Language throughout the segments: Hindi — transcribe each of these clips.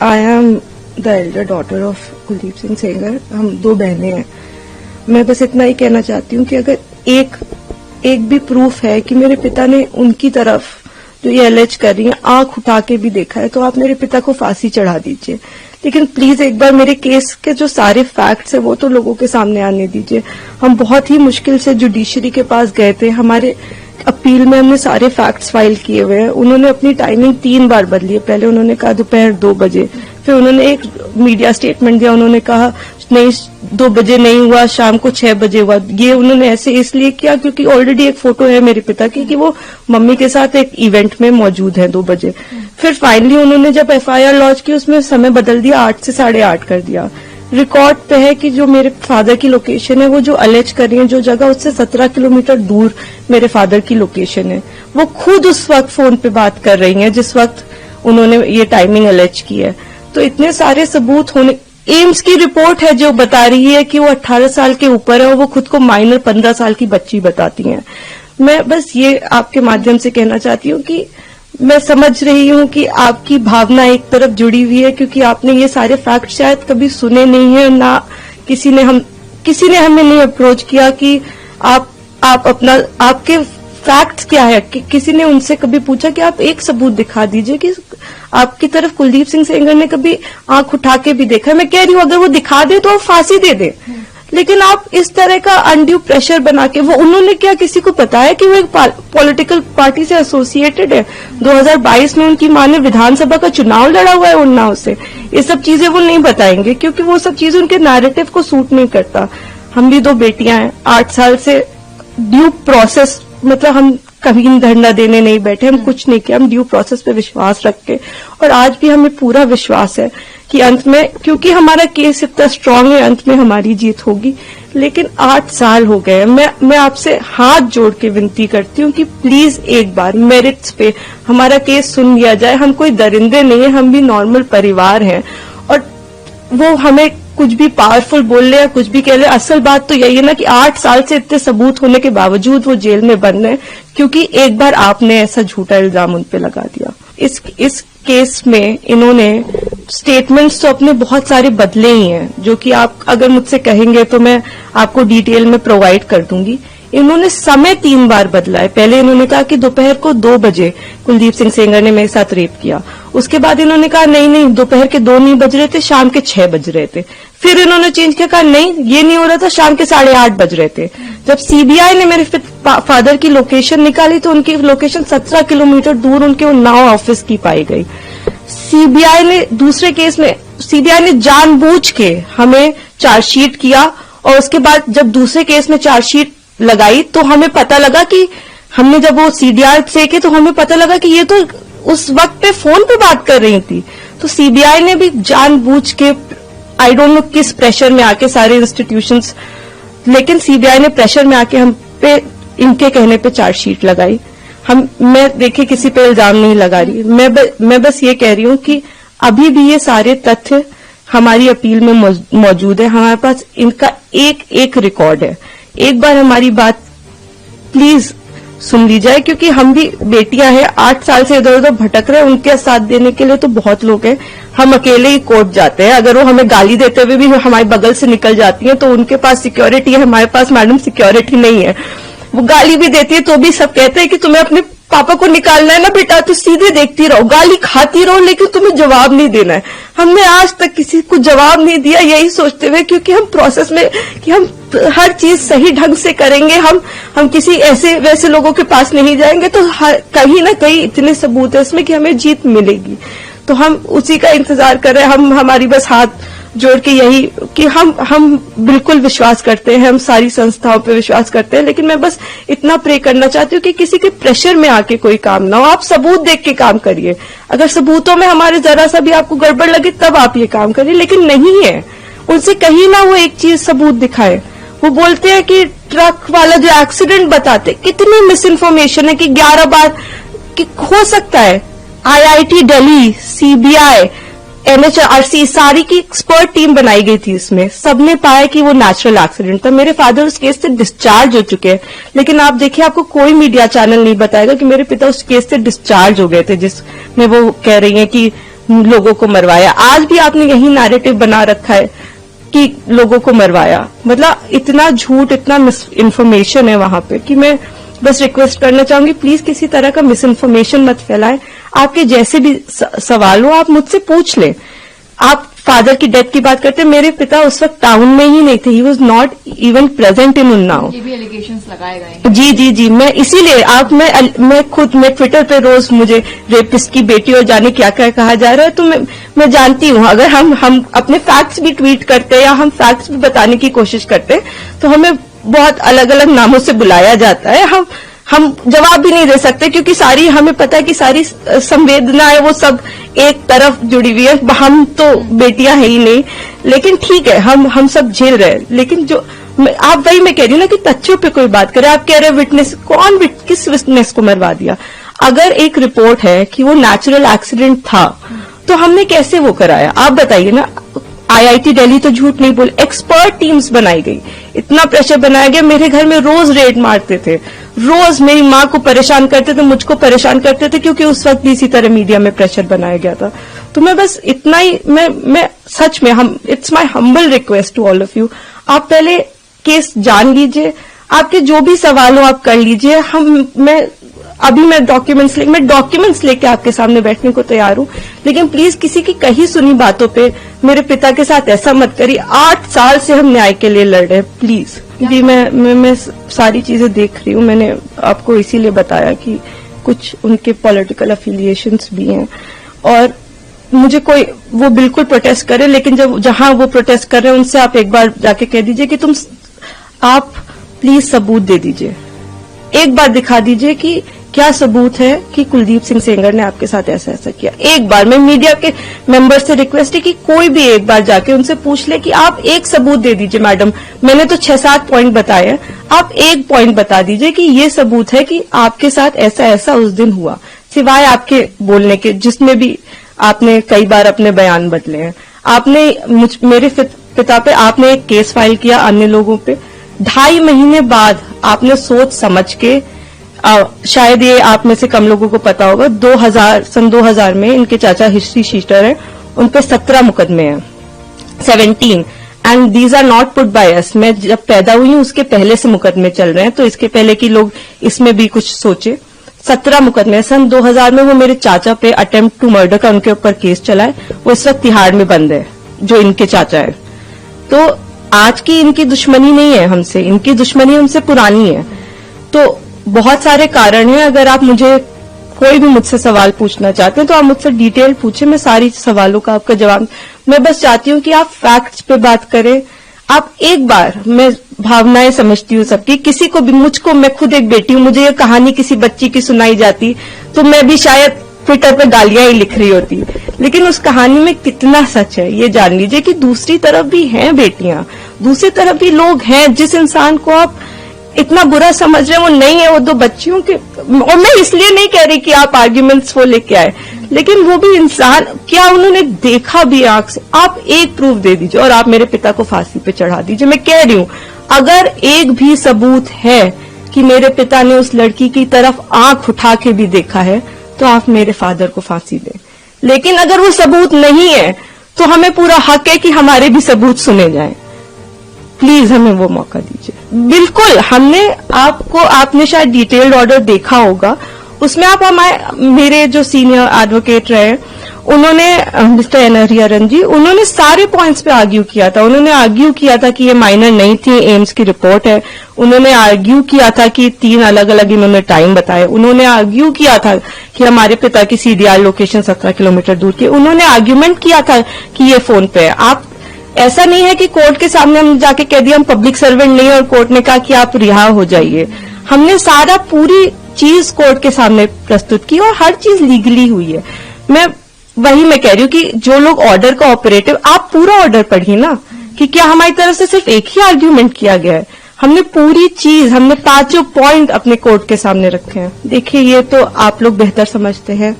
I am the Elder daughter of Kuldeep Singh Sengar. हम 2 बहनें हैं। मैं बस इतना ही कहना चाहती हूँ कि अगर एक भी प्रूफ है कि मेरे पिता ने उनकी तरफ जो ये एलेज कर रही है आंख उठा के भी देखा है, तो आप मेरे पिता को फांसी चढ़ा दीजिए। लेकिन प्लीज एक बार मेरे केस के जो सारे फैक्ट्स है वो तो लोगों के सामने आने दीजिए। हम बहुत ही मुश्किल से जुडिशरी के पास गए थे। हमारे अपील में हमने सारे फैक्ट्स फाइल किए हुए हैं। उन्होंने अपनी टाइमिंग 3 बार बदली है। पहले उन्होंने कहा दोपहर 2 बजे, फिर उन्होंने एक मीडिया स्टेटमेंट दिया, उन्होंने कहा नहीं 2 बजे नहीं हुआ, शाम को 6 बजे हुआ। ये उन्होंने ऐसे इसलिए किया क्योंकि ऑलरेडी एक फोटो है मेरे पिता की कि वो मम्मी के साथ एक इवेंट में मौजूद है 2 बजे। फिर फाइनली उन्होंने जब एफआईआर लॉन्च की उसमें समय बदल दिया, 8 से 8:30 कर दिया। रिकॉर्ड पे है कि जो मेरे फादर की लोकेशन है, वो जो अलेज कर रही है जो जगह, उससे 17 किलोमीटर दूर मेरे फादर की लोकेशन है। वो खुद उस वक्त फोन पे बात कर रही हैं जिस वक्त उन्होंने ये टाइमिंग अलेज की है। तो इतने सारे सबूत होने, एम्स की रिपोर्ट है जो बता रही है कि वो 18 साल के ऊपर है और वो खुद को माइनर 15 साल की बच्ची बताती हैं। मैं बस ये आपके माध्यम से कहना चाहती हूँ कि मैं समझ रही हूँ कि आपकी भावना एक तरफ जुड़ी हुई है क्योंकि आपने ये सारे फैक्ट शायद कभी सुने नहीं है, ना किसी ने हमें नहीं अप्रोच किया कि आप अपना आपके फैक्ट्स क्या है। कि किसी ने उनसे कभी पूछा कि आप एक सबूत दिखा दीजिए कि आपकी तरफ कुलदीप सिंह सेंगर ने कभी आंख उठा के भी देखा है। मैं कह रही हूँ अगर वो दिखा दे तो फांसी दे दे, लेकिन आप इस तरह का अनड्यू प्रेशर बना के, वो उन्होंने क्या किसी को पता है कि वो एक पॉलिटिकल पार्टी से एसोसिएटेड है। 2022 में उनकी मां ने विधानसभा का चुनाव लड़ा हुआ है उन्नाव से। ये सब चीजें वो नहीं बताएंगे क्योंकि वो सब चीजें उनके नैरेटिव को सूट नहीं करता। हम भी 2 बेटियां हैं, 8 साल से ड्यू प्रोसेस, मतलब हम कहीं धरना देने नहीं बैठे, हम कुछ नहीं किया, हम ड्यू प्रोसेस पे विश्वास रख के, और आज भी हमें पूरा विश्वास है कि अंत में, क्योंकि हमारा केस इतना स्ट्रांग है, अंत में हमारी जीत होगी। लेकिन 8 साल हो गए। मैं आपसे हाथ जोड़ के विनती करती हूँ कि प्लीज एक बार मेरिट्स पे हमारा केस सुन लिया जाए। हम कोई दरिंदे नहीं है, हम भी नॉर्मल परिवार हैं, और वो हमें कुछ भी पावरफुल बोल ले या कुछ भी कह ले, असल बात तो यही है ना कि 8 साल से इतने सबूत होने के बावजूद वो जेल में बंद है क्योंकि एक बार आपने ऐसा झूठा इल्जाम उन पे लगा दिया। इस केस में इन्होंने स्टेटमेंट्स तो अपने बहुत सारे बदले ही हैं, जो कि आप अगर मुझसे कहेंगे तो मैं आपको डिटेल में प्रोवाइड कर दूंगी। इन्होंने समय 3 बार बदला है। पहले इन्होंने कहा कि दोपहर को 2 बजे कुलदीप सिंह सेंगर ने मेरे साथ रेप किया। उसके बाद इन्होंने कहा नहीं दोपहर के 2 नहीं बज रहे थे, शाम के 6 बज रहे थे। फिर इन्होंने चेंज किया, कहा नहीं ये नहीं हो रहा था, शाम के 8:30 बज रहे थे। जब सीबीआई ने मेरे फादर की लोकेशन निकाली तो उनकी लोकेशन 17 किलोमीटर दूर उनके उन्नाव ऑफिस की पाई गई। सीबीआई ने दूसरे केस में सीबीआई ने जानबूझ के हमें चार्जशीट किया, और उसके बाद जब दूसरे केस में चार्जशीट लगाई तो हमें पता लगा कि हमने जब वो सीडीआर से के तो हमें पता लगा कि ये तो उस वक्त पे फोन पे बात कर रही थी। तो सीबीआई ने भी जानबूझ के, आई डोंट नो किस प्रेशर में आके सारे इंस्टीट्यूशंस, लेकिन सीबीआई ने प्रेशर में आके हम पे इनके कहने पे चार्जशीट लगाई। मैं देखिए किसी पे इल्जाम नहीं लगा रही, मैं बस ये कह रही हूं कि अभी भी ये सारे तथ्य हमारी अपील में मौजूद है। हमारे पास इनका एक रिकॉर्ड है। एक बार हमारी बात प्लीज सुन ली जाए, क्योंकि हम भी बेटियां हैं, 8 साल से इधर उधर भटक रहे हैं। उनके साथ देने के लिए तो बहुत लोग हैं। हम अकेले ही कोर्ट जाते हैं। अगर वो हमें गाली देते हुए भी हमारे बगल से निकल जाती हैं तो उनके पास सिक्योरिटी है, हमारे पास मैडम सिक्योरिटी नहीं है। वो गाली भी देती है तो भी सब कहते हैं कि तुम्हें अपने पापा को निकालना है ना बेटा, तो सीधे देखती रहो, गाली खाती रहो, लेकिन तुम्हें जवाब नहीं देना है। हमने आज तक किसी को जवाब नहीं दिया, यही सोचते हुए, क्योंकि हम प्रोसेस में कि हम हर चीज सही ढंग से करेंगे, हम किसी ऐसे वैसे लोगों के पास नहीं जाएंगे, तो कहीं ना कहीं इतने सबूत है इसमें कि हमें जीत मिलेगी। तो हम उसी का इंतजार कर रहे हैं। हमारी बस हाथ जोड़ के यही कि हम बिल्कुल विश्वास करते हैं, हम सारी संस्थाओं पे विश्वास करते हैं, लेकिन मैं बस इतना प्रे करना चाहती हूँ कि किसी के प्रेशर में आके कोई काम ना हो। आप सबूत देख के काम करिए। अगर सबूतों में हमारे जरा सा भी आपको गड़बड़ लगे तब आप ये काम करिए, लेकिन नहीं है। उनसे कहीं ना वो एक चीज सबूत दिखाए। वो बोलते हैं कि ट्रक वाला जो एक्सीडेंट बताते, कितनी मिस इन्फॉर्मेशन है कि 11 बार कि हो सकता है IIT दिल्ली, सीबीआई, NHRC सारी की एक्सपर्ट टीम बनाई गई थी। इसमें सबने पाया कि वो नेचुरल एक्सीडेंट था। मेरे फादर उस केस से डिस्चार्ज हो चुके हैं, लेकिन आप देखिए आपको कोई मीडिया चैनल नहीं बताएगा कि मेरे पिता उस केस से डिस्चार्ज हो गए थे, जिसमें वो कह रही हैं कि लोगों को मरवाया। आज भी आपने यही नैरेटिव बना रखा है कि लोगों को मरवाया। मतलब इतना झूठ, इतना मिस इन्फॉर्मेशन है वहां पे कि मैं बस रिक्वेस्ट करना चाहूंगी, प्लीज किसी तरह का मिस इन्फॉर्मेशन मत फैलाएं। आपके जैसे भी सवाल हो आप मुझसे पूछ लें। आप फादर की डेथ की बात करते हैं, मेरे पिता उस वक्त टाउन में ही नहीं थे, he was not even present in Unnao. ये भी एलिगेशंस लगाए गए हैं। जी जी जी, मैं इसीलिए मैं ट्विटर पे रोज मुझे रेपिस्ट की बेटी और जाने क्या क्या कहा जा रहा है, तो मैं जानती हूँ अगर हम अपने फैक्ट्स भी ट्वीट करते हैं या हम फैक्ट्स भी बताने की कोशिश करते हैं तो हमें बहुत अलग अलग नामों से बुलाया जाता है। हम जवाब भी नहीं दे सकते क्योंकि सारी हमें पता है कि सारी संवेदनाएं वो सब एक तरफ जुड़ी हुई है। हम तो बेटियां है ही नहीं, लेकिन ठीक है हम सब झेल रहे हैं। लेकिन जो आप वही मैं कह रही हूँ ना कि तथ्यों पे कोई बात करे। आप कह रहे हैं विटनेस, किस विटनेस को मरवा दिया? अगर एक रिपोर्ट है कि वो नेचुरल एक्सीडेंट था तो हमने कैसे वो कराया? आप बताइए ना। आईआईटी दिल्ली तो झूठ नहीं बोले, एक्सपर्ट टीम्स बनाई गई, इतना प्रेशर बनाया गया। मेरे घर में रोज रेड मारते थे, रोज मेरी माँ को परेशान करते थे, मुझको परेशान करते थे, क्योंकि उस वक्त भी इसी तरह मीडिया में प्रेशर बनाया गया था। तो मैं बस इतना ही, मैं सच में it's my humble request to all of you, आप पहले केस जान लीजिए, आपके जो भी सवाल हो आप कर लीजिए। मैं डॉक्यूमेंट्स लेके आपके सामने बैठने को तैयार हूं, लेकिन प्लीज किसी की कही सुनी बातों पे मेरे पिता के साथ ऐसा मत करिए। 8 साल से हम न्याय के लिए लड़ रहे हैं, प्लीज। जी मैं सारी चीजें देख रही हूँ। मैंने आपको इसीलिए बताया कि कुछ उनके पॉलिटिकल अफिलिएशंस भी हैं और मुझे कोई वो बिल्कुल प्रोटेस्ट करे, लेकिन जहां वो प्रोटेस्ट कर रहे हैं उनसे आप एक बार जाके कह दीजिए कि आप प्लीज सबूत दे दीजिए, एक बार दिखा दीजिए कि क्या सबूत है कि कुलदीप सिंह सेंगर ने आपके साथ ऐसा ऐसा किया। एक बार मैं मीडिया के मेंबर से रिक्वेस्ट है कि कोई भी एक बार जाके उनसे पूछ ले कि आप एक सबूत दे दीजिए। मैडम, मैंने तो 6-7 पॉइंट बताए हैं, आप एक पॉइंट बता दीजिए कि ये सबूत है कि आपके साथ ऐसा ऐसा उस दिन हुआ, सिवाय आपके बोलने के, जिसमें भी आपने कई बार अपने बयान बदले हैं। आपने मेरे पिता पे आपने एक केस फाइल किया, अन्य लोगों पे 2.5 महीने बाद आपने सोच समझ के, शायद ये आप में से कम लोगों को पता होगा, सन 2000 में इनके चाचा हिस्ट्री शीटर हैं, उन पे 17 मुकदमे हैं, 17, and these are not put by us. मैं जब पैदा हुई हूं उसके पहले से मुकदमे चल रहे हैं, तो इसके पहले कि लोग इसमें भी कुछ सोचे। 17 मुकदमे सन 2000 में वो मेरे चाचा पे अटेम्प्ट टू मर्डर का उनके ऊपर केस चला है, वो इस वक्त तिहाड़ में बंद है, जो इनके चाचा है। तो आज की इनकी दुश्मनी नहीं है हमसे, इनकी दुश्मनी उनसे पुरानी है। तो बहुत सारे कारण हैं। अगर आप कोई भी मुझसे सवाल पूछना चाहते हैं तो आप मुझसे डिटेल पूछे, मैं सारी सवालों का आपका जवाब। मैं बस चाहती हूँ कि आप फैक्ट्स पे बात करें। आप एक बार, मैं भावनाएं समझती हूँ सबकी, किसी को भी, मुझको, मैं खुद एक बेटी हूँ, मुझे ये कहानी किसी बच्ची की सुनाई जाती तो मैं भी शायद ट्विटर पे गालियां ही लिख रही होती, लेकिन उस कहानी में कितना सच है ये जान लीजिए कि दूसरी तरफ भी हैं बेटियां, दूसरी तरफ भी लोग हैं। जिस इंसान को आप इतना बुरा समझ रहे हैं वो नहीं है, वो 2 बच्चियों के, और मैं इसलिए नहीं कह रही कि आप आर्ग्यूमेंट्स वो लेके आए, लेकिन वो भी इंसान, क्या उन्होंने देखा भी आंख से? आप एक प्रूफ दे दीजिए और आप मेरे पिता को फांसी पे चढ़ा दीजिए। मैं कह रही हूं, अगर एक भी सबूत है कि मेरे पिता ने उस लड़की की तरफ आंख उठा के भी देखा है तो आप मेरे फादर को फांसी दें। लेकिन अगर वो सबूत नहीं है तो हमें पूरा हक है कि हमारे भी सबूत सुने जाएं। प्लीज हमें वो मौका दीजिए। बिल्कुल, आपने शायद डिटेल्ड ऑर्डर देखा होगा, उसमें आप मेरे जो सीनियर एडवोकेट रहे, उन्होंने, मिस्टर एन हरिहरन जी, उन्होंने सारे पॉइंट्स पे आर्ग्यू किया था। उन्होंने आर्ग्यू किया था कि ये माइनर नहीं थी, एम्स की रिपोर्ट है। उन्होंने आर्ग्यू किया था कि 3 अलग अलग इन्होंने टाइम बताए। उन्होंने आर्ग्यू किया था कि हमारे पिता की सीडीआर लोकेशन 17 किलोमीटर दूर की। उन्होंने आर्ग्यूमेंट किया था कि ये फोन पे है। आप, ऐसा नहीं है कि कोर्ट के सामने हम जाके कह दिया हम पब्लिक सर्वेंट नहीं, और कोर्ट ने कहा कि आप रिहा हो जाइए। हमने सारा पूरी चीज कोर्ट के सामने प्रस्तुत की और हर चीज लीगली हुई है। मैं कह रही हूँ कि जो लोग ऑर्डर का ऑपरेटिव, आप पूरा ऑर्डर पढ़िए ना, कि क्या हमारी तरफ से सिर्फ एक ही आर्ग्यूमेंट किया गया है। हमने पूरी चीज, हमने 5 पॉइंट अपने कोर्ट के सामने रखे हैं। देखिए, ये तो आप लोग बेहतर समझते हैं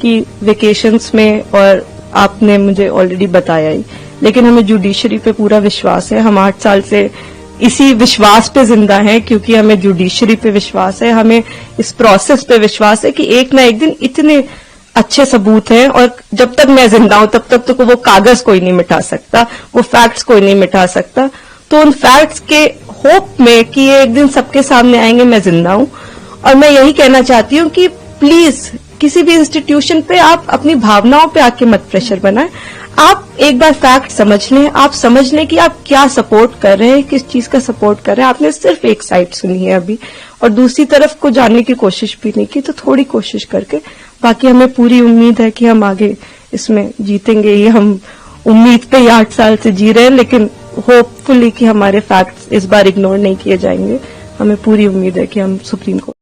कि वेकेशंस में, और आपने मुझे ऑलरेडी बताया ही, लेकिन हमें जुडिशरी पे पूरा विश्वास है। हम 8 साल से इसी विश्वास पे जिंदा हैं, क्योंकि हमें जुडिशरी पे विश्वास है, हमें इस प्रोसेस पे विश्वास है कि एक ना एक दिन इतने अच्छे सबूत हैं, और जब तक मैं जिंदा हूं तब तक तो वो कागज कोई नहीं मिटा सकता, वो फैक्ट्स कोई नहीं मिटा सकता। तो उन फैक्ट्स के होप में कि ये एक दिन सबके सामने आएंगे, मैं जिंदा हूं। और मैं यही कहना चाहती हूं कि प्लीज किसी भी इंस्टीट्यूशन पे आप अपनी भावनाओं पे आके मत प्रेशर बनाएं। आप एक बार फैक्ट समझ लें, आप समझ लें कि आप क्या सपोर्ट कर रहे हैं, किस चीज का सपोर्ट कर रहे हैं। आपने सिर्फ एक साइड सुनी है अभी, और दूसरी तरफ को जानने की कोशिश भी नहीं की। तो थोड़ी कोशिश करके, बाकी हमें पूरी उम्मीद है कि हम आगे इसमें जीतेंगे। ये हम उम्मीद पे 8 साल से जी रहे हैं, लेकिन होपफुली कि हमारे फैक्ट्स इस बार इग्नोर नहीं किए जाएंगे। हमें पूरी उम्मीद है कि हम सुप्रीम कोर्ट